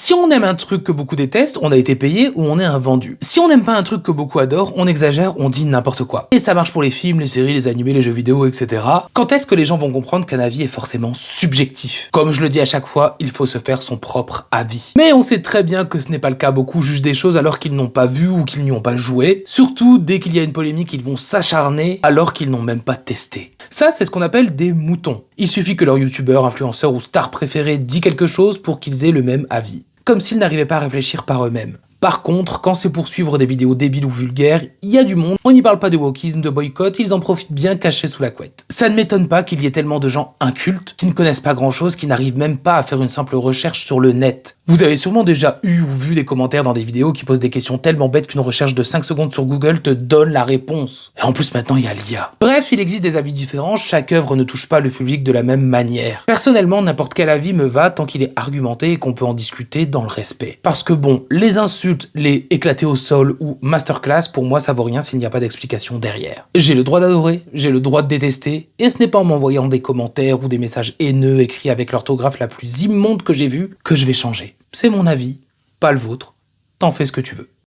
Si on aime un truc que beaucoup détestent, on a été payé ou on est un vendu. Si on n'aime pas un truc que beaucoup adorent, on exagère, on dit n'importe quoi. Et ça marche pour les films, les séries, les animés, les jeux vidéo, etc. Quand est-ce que les gens vont comprendre qu'un avis est forcément subjectif? Comme je le dis à chaque fois, il faut se faire son propre avis. Mais on sait très bien que ce n'est pas le cas, beaucoup jugent des choses alors qu'ils n'ont pas vu ou qu'ils n'y ont pas joué. Surtout, dès qu'il y a une polémique, ils vont s'acharner alors qu'ils n'ont même pas testé. Ça, c'est ce qu'on appelle des moutons. Il suffit que leur youtubeur, influenceur ou star préféré dit quelque chose pour qu'ils aient le même avis. Comme s'ils n'arrivaient pas à réfléchir par eux-mêmes. Par contre, quand c'est pour suivre des vidéos débiles ou vulgaires, il y a du monde, on n'y parle pas de wokisme, de boycott, ils en profitent bien cachés sous la couette. Ça ne m'étonne pas qu'il y ait tellement de gens incultes, qui ne connaissent pas grand chose, qui n'arrivent même pas à faire une simple recherche sur le net. Vous avez sûrement déjà eu ou vu des commentaires dans des vidéos qui posent des questions tellement bêtes qu'une recherche de 5 secondes sur Google te donne la réponse. Et en plus maintenant il y a l'IA. Bref, il existe des avis différents, chaque œuvre ne touche pas le public de la même manière. Personnellement, n'importe quel avis me va tant qu'il est argumenté et qu'on peut en discuter dans le respect. Parce que bon, les insultes, les éclater au sol ou masterclass, pour moi ça vaut rien s'il n'y a pas d'explication derrière. J'ai le droit d'adorer, j'ai le droit de détester, et ce n'est pas en m'envoyant des commentaires ou des messages haineux écrits avec l'orthographe la plus immonde que j'ai vue que je vais changer. C'est mon avis, pas le vôtre, t'en fais ce que tu veux.